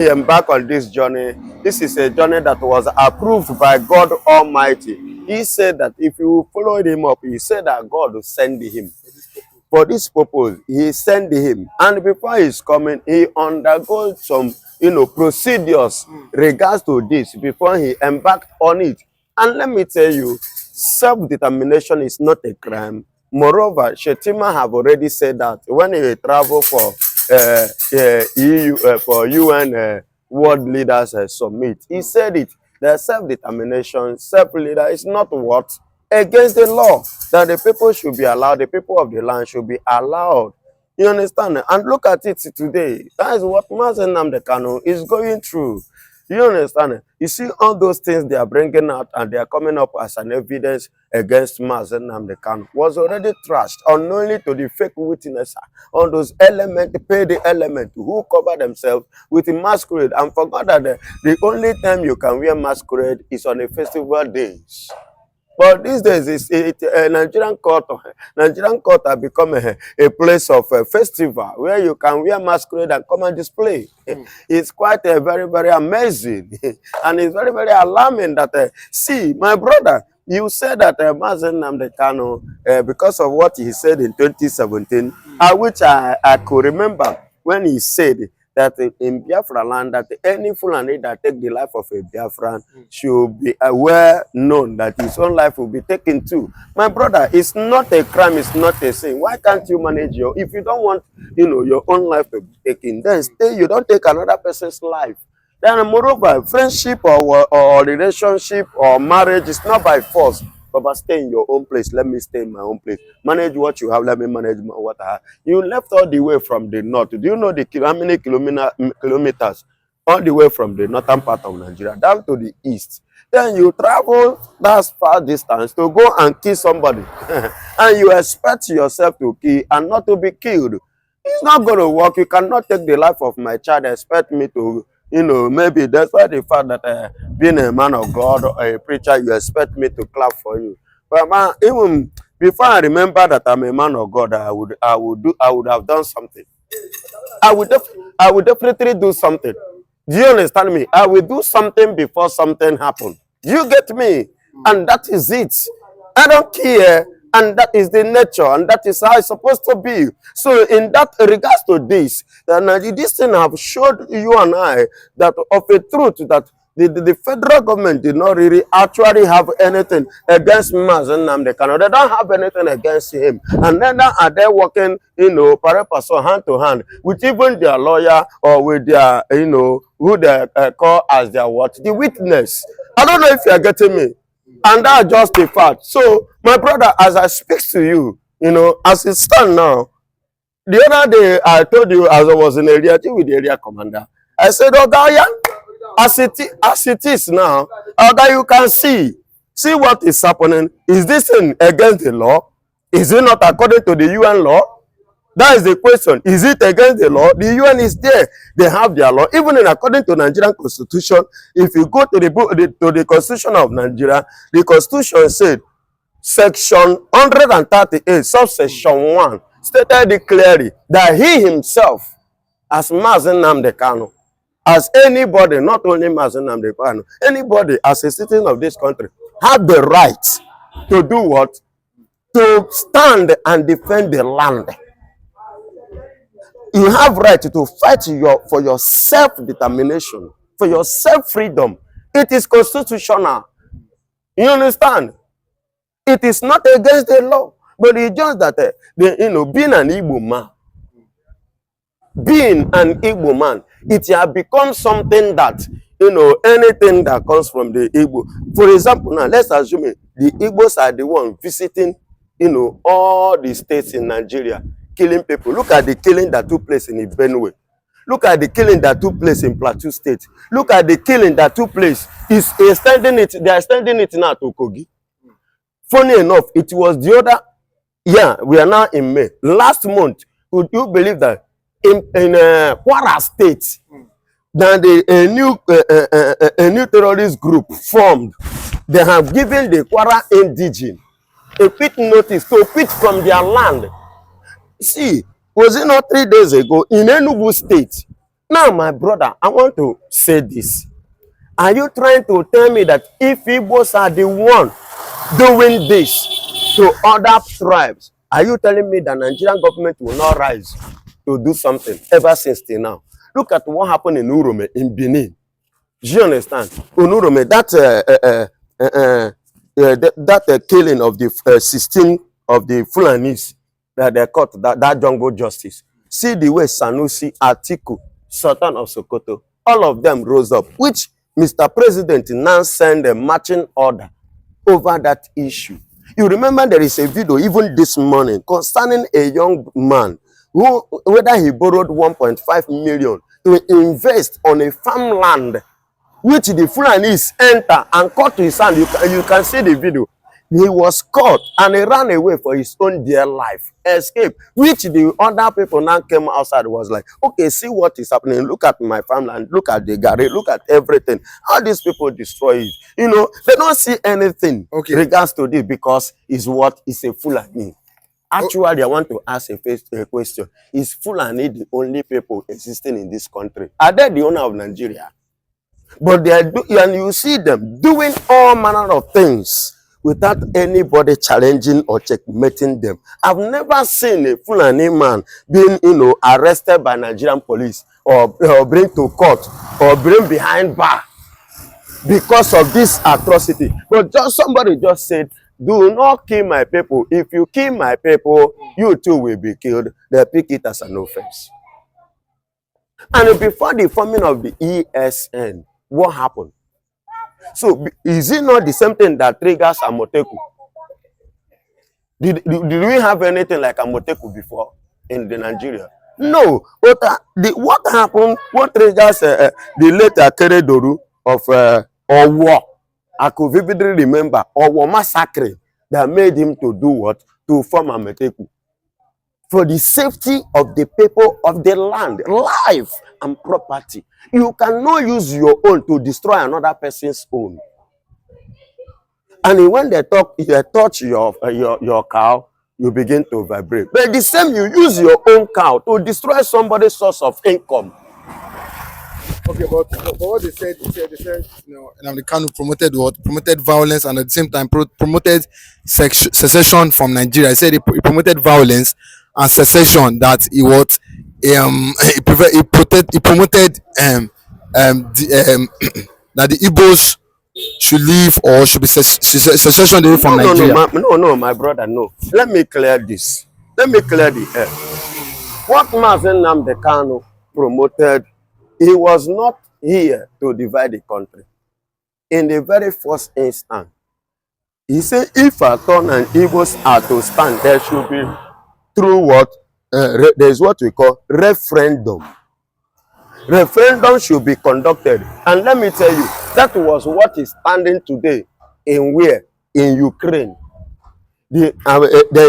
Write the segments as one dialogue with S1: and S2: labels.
S1: Embark on this journey. This is a journey that was approved by God Almighty. He said that if you followed him up, he said that God will send him. For this purpose, he sent him. And before he's coming, he undergoes some, procedures regards to this before he embarked on it. And let me tell you, self-determination is not a crime. Moreover, Shetima have already said that when he travel for for UN World Leaders Summit, he said it. The self-determination, self-leader is not what? Against the law. That the people should be allowed, the people of the land should be allowed. You understand? And look at it today. That is what Mazen Nnamdi Kanu is going through. You understand? You see all those things they are bringing out and they are coming up as an evidence against Mazen Nnamdi Kanu was already trashed unknowingly to the fake witness. All those elements, paid elements who cover themselves with a masquerade and forgot that the only time you can wear masquerade is on a festival days. But these days, Nigerian court have become a place of a festival where you can wear masquerade and come and display. It's quite very, very amazing. And it's very, very alarming that, see, my brother, you said that Mazen Nnamdi Kanu, because of what he said in 2017, which I could remember when he said that in Biafra land, that any Fulani that take the life of a Biafran should be aware, known that his own life will be taken too. My brother, it's not a crime, it's not a sin. Why can't you manage if you don't want, your own life to be taken, then stay, you don't take another person's life. Then moreover, friendship or relationship or marriage is not by force. But stay in your own place. Let me stay in my own place. Manage what you have. Let me manage what I have. You left all the way from the north. Do you know how many kilometers? All the way from the northern part of Nigeria down to the east. Then you travel that far distance to go and kill somebody. And you expect yourself to kill and not to be killed. It's not going to work. You cannot take the life of my child and expect me to, maybe that's why the fact that being a man of God or a preacher, you expect me to clap for you. But man, even before I remember that I'm a man of God, I would have done something. I would definitely do something. Do you understand me? I will do something before something happens. Do you get me? And that is it. I don't care. And that is the nature, and that is how it's supposed to be. So in that regards to this, this thing have showed you and I that of a truth that the federal government did not really actually have anything against Mazen Nnamdi Kanu. They don't have anything against him. And neither are they working, pari passu, hand to hand, with even their lawyer or with their, who they call as their what? The witness. I don't know if you are getting me. And that's just a fact. So, my brother, as I speak to you, as it stands now, the other day I told you as I was in area with the area commander, I said, oh, Gaya, as it is now, you can see what is happening. Is this against the law? Is it not according to the UN law? That is the question. Is it against the law? The UN is there. They have their law. Even according to Nigerian constitution, if you go to the constitution of Nigeria, the constitution said, section 138, subsection 1, stated clearly that he himself, as Mazen Nnamdi Kanu, as anybody, not only Mazen Nnamdi Kanu, anybody as a citizen of this country, have the right to do what? To stand and defend the land. You have right to fight for your self-determination, for your self-freedom. It is constitutional. You understand? It is not against the law, but it's just that being an Igbo man, it has become something that anything that comes from the Igbo. For example, now let's assume the Igbos are the one visiting all the states in Nigeria, killing people. Look at the killing that took place in Benue. Look at the killing that took place in Plateau State. Look at the killing that took place. They are extending it now to Kogi. Funny enough, it was the other, we are now in May. Last month, could you believe that in Kwara State, that a new terrorist group formed. They have given the Kwara indigene a quit notice to quit from their land. See, was it not 3 days ago in Enugu State? Now, my brother, I want to say this. Are you trying to tell me that if Igbos are the one doing this to other tribes, are you telling me that Nigerian government will not rise to do something ever since till now? Look at what happened in Urome, in Benin. Do you understand? In Urome, that killing of the 16 of the Fulanis that they caught, that jungle justice. See the way Sanusi, Atiku, Sultan of Sokoto, all of them rose up, which Mr. President now sent a marching order over that issue. You remember there is a video even this morning concerning a young man who, whether he borrowed 1.5 million to invest on a farmland, which the Fulanis enter and cut his hand. You can see the video. He was caught and he ran away for his own dear life, escape, which the other people now came outside, was like, okay, see what is happening, look at my farmland, look at the garden, look at everything, how these people destroy it. You know, they don't see anything regards to this, because it's what is a Fulani. Actually, I want to ask a question. Is Fulani the only people existing in this country? Are they the owner of Nigeria? But they are and you see them doing all manner of things without anybody challenging or checkmating them. I've never seen a Fulani man being, arrested by Nigerian police or bring to court or bring behind bar because of this atrocity. But somebody just said, do not kill my people. If you kill my people, you too will be killed. They pick it as an offense. And before the forming of the ESN, what happened? So is it not the same thing that triggers Amoteku? Did we have anything like Amoteku before in the Nigeria? No. What happened? What triggers the late Akeredolu of Owo? I could vividly remember Owo massacre that made him to do what? To form Amoteku. For the safety of the people of the land, life and property. You cannot use your own to destroy another person's own. And when they touch your cow, you begin to vibrate. But the same, you use your own cow to destroy somebody's source of income.
S2: Okay, but what they said, Nnamdi Kanu promoted violence, and at the same time promoted secession from Nigeria. He said he promoted violence and secession, that he promoted that the Igbos should leave or should be secession away from Nigeria.
S1: No, my brother, no. Let me clear this. Let me clear the air. What Mazen Nnamdi Kanu promoted, he was not here to divide the country. In the very first instance, he said if at all and Igbos are to stand, there should be through what? There is what we call referendum. Referendum should be conducted. And let me tell you, that was what is standing today in where? In Ukraine. There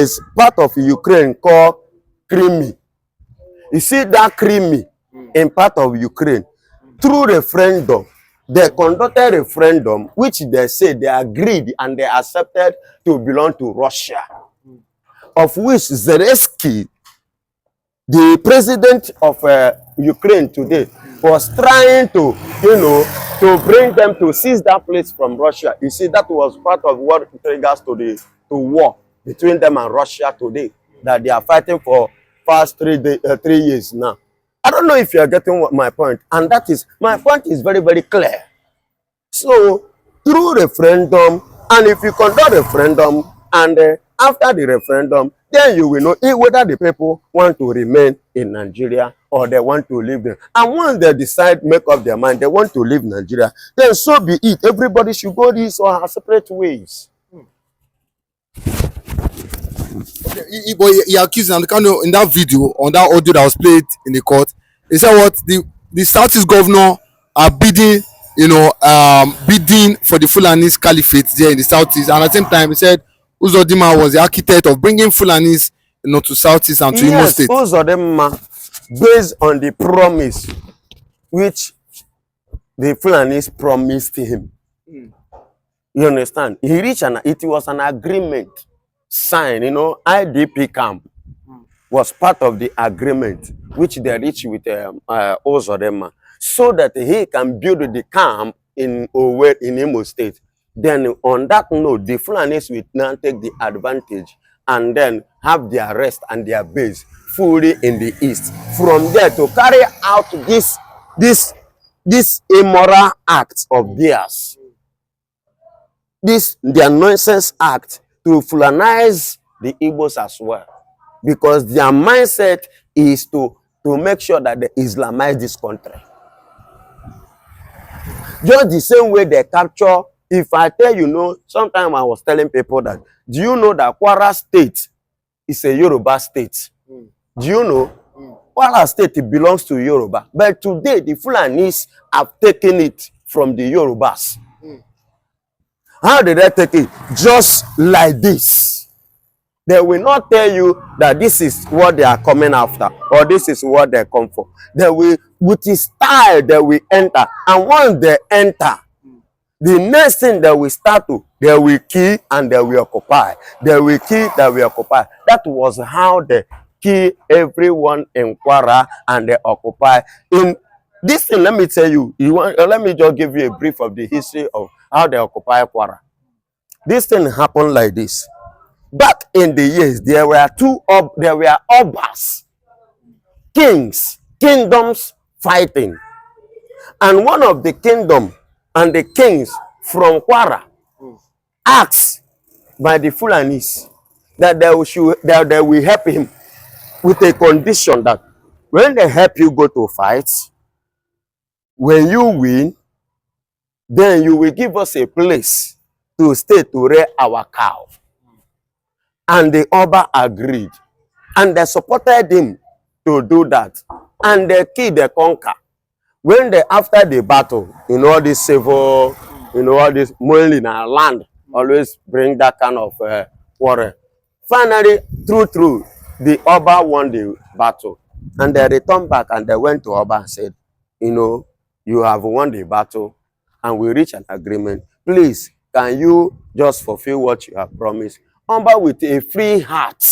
S1: is part of Ukraine called Crimea. You see that Crimea in part of Ukraine. Through referendum, they conducted a referendum which they say they agreed and they accepted to belong to Russia. Of which Zelensky, the president of Ukraine today, was trying to, to bring them to seize that place from Russia. You see, that was part of what triggers to war between them and Russia today, that they are fighting for past 3 years now. I don't know if you are getting my point, and that is, my point is very, very clear. So, through referendum, and if you conduct referendum, and after the referendum, then you will know whether the people want to remain in Nigeria or they want to leave there. And once they decide, make up their mind, they want to leave Nigeria, then so be it. Everybody should go these or her separate ways.
S2: Okay, he accused Nnamdi Kanu in that video, on that audio that was played in the court. He said what the Southeast governor are bidding, bidding for the Fulanis caliphate there in the Southeast, and at the same time he said Uzodinma was the architect of bringing Fulanis, to Southeast and to Imo State.
S1: Yes, Uzodinma, based on the promise which the Fulanis promised him. You understand? He reached it was an agreement signed, IDP camp. was part of the agreement which they reached with Ozodema, so that he can build the camp in Owe in Imo State. Then on that note, the Fulanis will now take the advantage and then have their rest and their base fully in the east. From there to carry out this immoral act of theirs, this their nonsense act to Fulanize the Igbos as well, because their mindset is to make sure that they Islamize this country. Just the same way they capture. If I tell you, no, sometimes I was telling people that, do you know that Kwara State is a Yoruba state? Do you know? Kwara State belongs to Yoruba. But today, the Fulanis have taken it from the Yorubas. How did they take it? Just like this. They will not tell you that this is what they are coming after or this is what they come for. They will, with the style, they will enter. And once they enter, the next thing they will start to, they will kill and they will occupy. They will kill, they will occupy. That was how they kill everyone in Kwara and they occupy. In this thing, let me tell you, let me just give you a brief of the history of how they occupy Kwara. This thing happened like this. Back in the years, there were obas, kings, kingdoms fighting. And one of the kingdom and the kings from Kwara asked by the Fulanis that they will help him with a condition that when they help you go to fight, when you win, then you will give us a place to stay to rear our cow. And the Oba agreed. And they supported him to do that. And they killed the conquer. When they, after the battle, all this civil, all this money in our land, always bring that kind of quarrel. Finally, through, the Oba won the battle. And they returned back and they went to Oba and said, you have won the battle and we reached an agreement. Please, can you just fulfill what you have promised? Oba, with a free heart,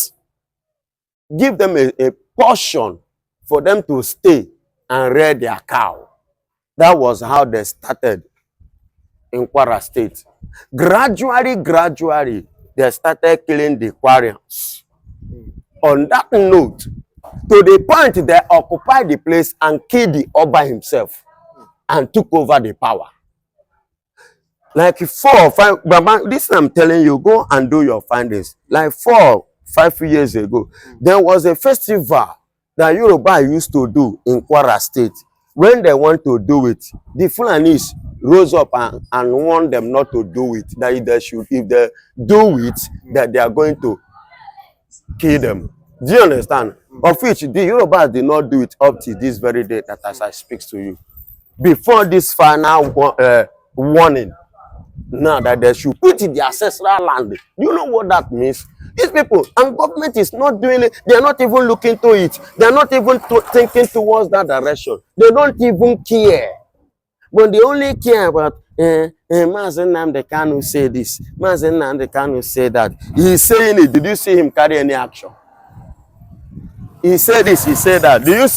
S1: give them a portion for them to stay and rear their cow. That was how they started in Kwara State. Gradually, they started killing the Kwarians. On that note, to the point they occupied the place and killed the Oba himself and took over the power. Like 4 or 5, this I'm telling you, go and do your findings. Like 4 or 5 years ago, there was a festival that Yoruba used to do in Kwara State. When they want to do it, the Fulanis rose up and warned them not to do it. That if they do it, that they are going to kill them. Do you understand? Of which the Yorubas did not do it up to this very day that as I speak to you. Before this final warning, now that they should put in the ancestral land. Do you know what that means? These people, and government is not doing it. They are not even looking to it. They are not even thinking towards that direction. They don't even care. But they only care about Mazen Nnamdi Kanu say this, Mazen Nnamdi Kanu say that. He is saying it. Did you see him carry any action? He said this, he said that. Do you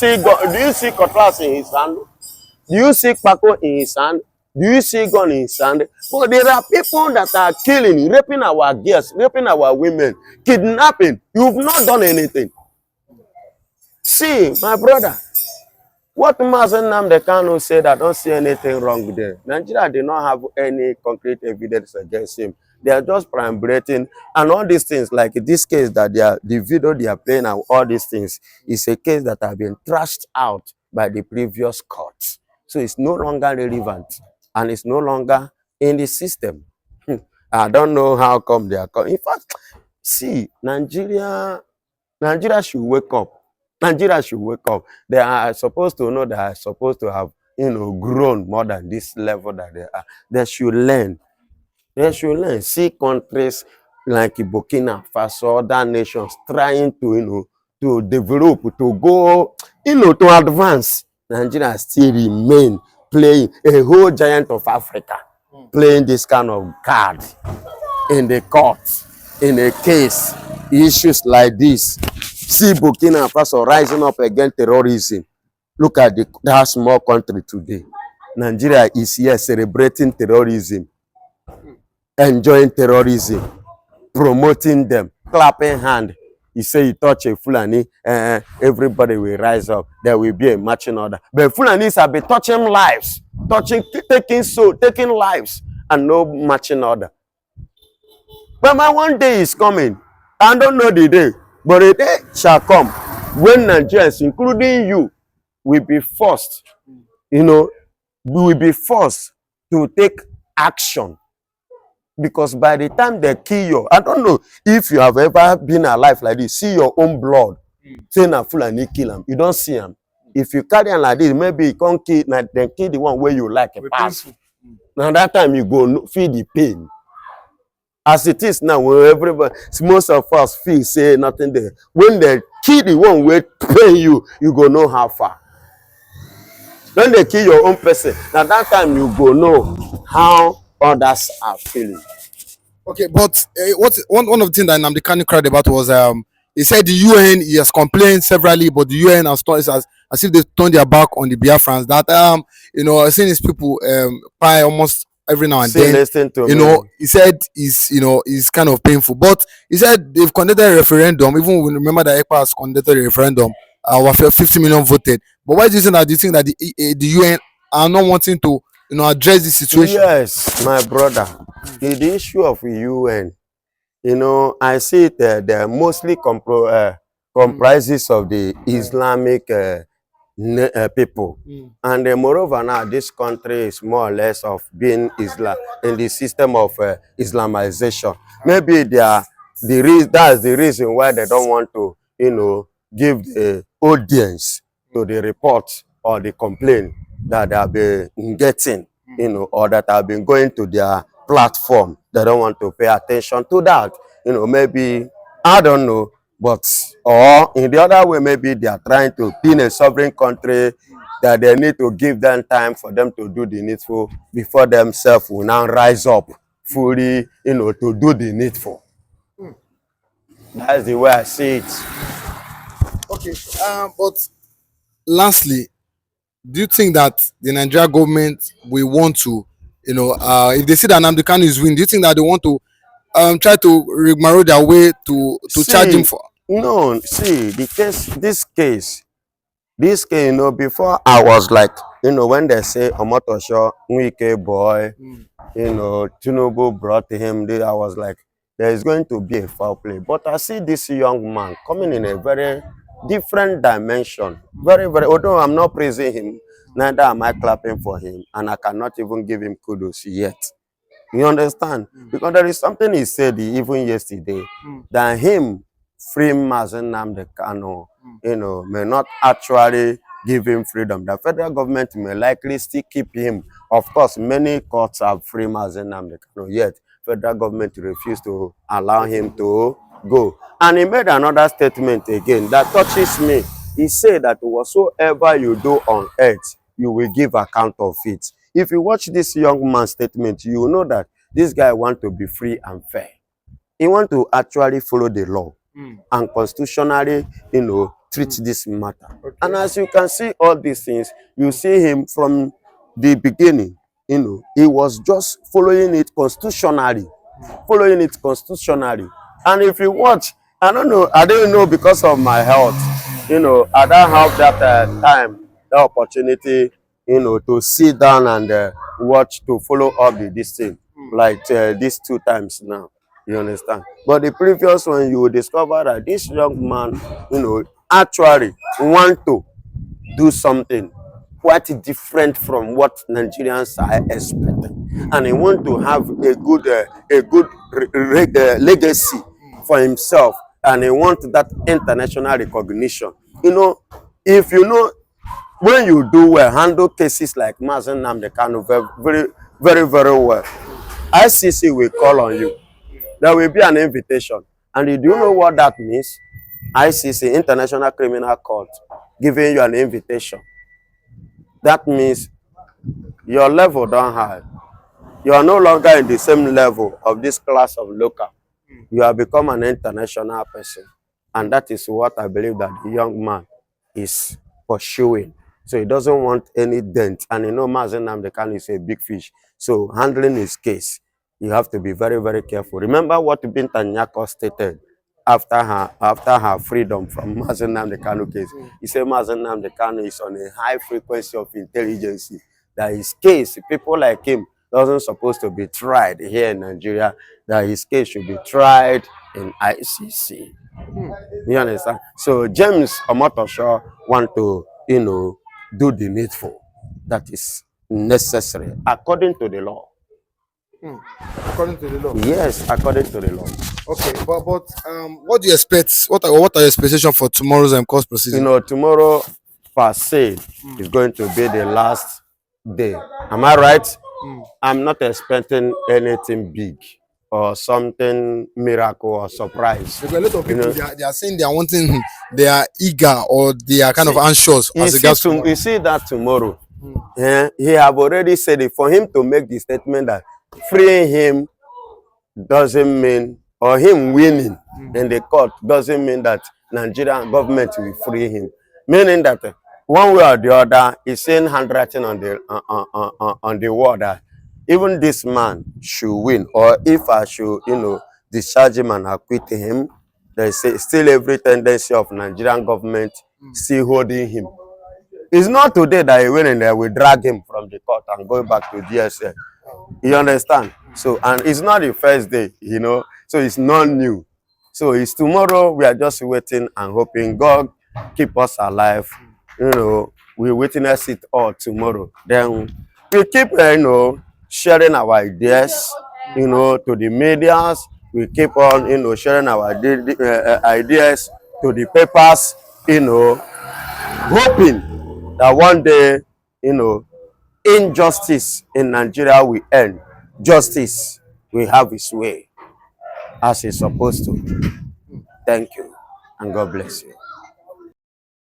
S1: see cutlass in his hand? Do you see Paco in his hand? Do you see gun in his hand? But there are people that are killing, raping our girls, raping our women, kidnapping. You've not done anything. See, my brother, what Mazen Nnamdi Kanu said, I don't see anything wrong there. Nigeria did not have any concrete evidence against him. They are just perambulating, and all these things, like this case that the video they are playing and all these things, is a case that have been trashed out by the previous courts. So it's no longer relevant, and it's no longer in the system. I don't know how come they are coming. In fact, see, Nigeria should wake up. Nigeria should wake up. They are supposed to know that they are supposed to have, grown more than this level that they are. They should learn. They should learn. See countries like Burkina Faso, other nations trying to, to develop, to go, to advance. Nigeria still remain playing a whole giant of Africa, playing this kind of card in the court, in a case, issues like this. see Burkina Faso rising up against terrorism. Look at that small country today. Nigeria is here celebrating terrorism, enjoying terrorism, promoting them, clapping hand. You say you touch a Fulani, everybody will rise up. There will be a marching order. But Fulanis have been touching lives, taking lives, and no marching order. But my one day is coming. I don't know the day, but a day shall come when Nigerians, including you, will be forced, we will be forced to take action. Because by the time they kill you, I don't know if you have ever been alive like this, see your own blood, say na Fulani kill him, you don't see him. If you carry him like this, maybe you can't kill, then kill the one where you like a pass. Now that time you go feel the pain. As it is now, when everybody, most of us feel say nothing there. When they kill the one where pain you, you go know how far. When they kill your own person, now that time you go know how others are feeling.
S2: Okay, but one of the things that Nnamdi Kanu cried about was he said the UN, he has complained severally, but the UN has turned as if they turned their back on the Biafrans. That seeing these people cry almost every now and then.
S1: Listen to
S2: you
S1: me.
S2: know, he said is kind of painful. But he said they've conducted a referendum. Even we remember that ECPA has conducted a referendum. 50 million voted. But why do you think that? Do you think that the UN are not wanting to address the situation?
S1: Yes, my brother. The issue of UN, I see it they're mostly comprises of the Islamic people. And moreover now, this country is more or less of being Islam in the system of Islamization. Maybe that's the reason why they don't want to, give the audience to the report or the complaint that they have been getting, or that have been going to their platform. They don't want to pay attention to that. Maybe, I don't know, but, or in the other way, maybe they are trying to be in a sovereign country that they need to give them time for them to do the needful before themselves will now rise up fully, to do the needful. That's the way I see it.
S2: Okay, but lastly, do you think that the Nigeria government will want to, if they see that Nnamdi Kanu is winning, do you think that they want to try to rigmarole their way to charge him for?
S1: No, see, this case, before I was like, when they say Omotosho, Nwike boy, Tinubu brought him, I was like, there is going to be a foul play. But I see this young man coming in a very different dimension. Very, very, although I'm not praising him, neither am I clapping for him, and I cannot even give him kudos yet. You understand? Because there is something he said even yesterday, that him free Mazen Nnamdi Kanu, may not actually give him freedom. The federal government may likely still keep him. Of course, many courts have free Mazen Nnamdi Kanu, yet federal government refused to allow him to go. And he made another statement again that touches me. He said that whatsoever you do on earth, you will give account of it. If you watch this young man's statement, you will know that this guy wants to be free and fair. He wants to actually follow the law and constitutionally, treat this matter. Okay. And as you can see all these things, you see him from the beginning, he was just following it constitutionally. And if you watch, I don't know because of my health, I don't have that time, the opportunity, to sit down and watch, to follow up this thing, like these 2 times now. You understand? But the previous one, you will discover that this young man, actually want to do something quite different from what Nigerians are expecting, and he want to have a good legacy for himself, and he want that international recognition. If when you do well, handle cases like Mazen Nnamdi Kanu very, very, very well, ICC will call on you. There will be an invitation. And do you know what that means? ICC, International Criminal Court, giving you an invitation. That means your level down high. You are no longer in the same level of this class of local. You have become an international person. And that is what I believe that the young man is pursuing. So he doesn't want any dent. And you know, Mazen Namdekan is a big fish. So handling his case, you have to be very, very careful. Remember what Binta Nyako stated after her freedom from Mazen Namdekan case. He said Mazen Namdekan is on a high frequency of intelligence. That his case, people like him, doesn't supposed to be tried here in Nigeria. That his case should be tried in ICC. You understand? So James Omotosho want to, do the needful that is necessary according to the law.
S2: According to the law.
S1: Yes, according to the law.
S2: Okay, but what do you expect? What are your expectations for tomorrow's court proceeding?
S1: Tomorrow per se is going to be the last day. Am I right? I'm not expecting anything big or something miracle or surprise.
S2: Because a lot of people they are saying they are wanting, they are eager or they are kind of anxious as regards to.
S1: You see that tomorrow. He have already said it. For him to make the statement that freeing him doesn't mean, or him winning in the court doesn't mean that Nigerian government will free him. Meaning that one way or the other, he's saying handwriting on the wall that even this man should win, or if I should, discharge him and acquit him, there is still every tendency of Nigerian government still holding him. It's not today that he went in there, we drag him from the court and go back to DSL. You understand? So, and it's not the first day, so it's not new. So it's tomorrow, we are just waiting and hoping God keep us alive. We witness it all tomorrow. Then we keep, sharing our ideas, to the medias. We keep on, sharing our ideas to the papers, hoping that one day, injustice in Nigeria will end. Justice will have its way as it's supposed to. Thank you, and God bless you.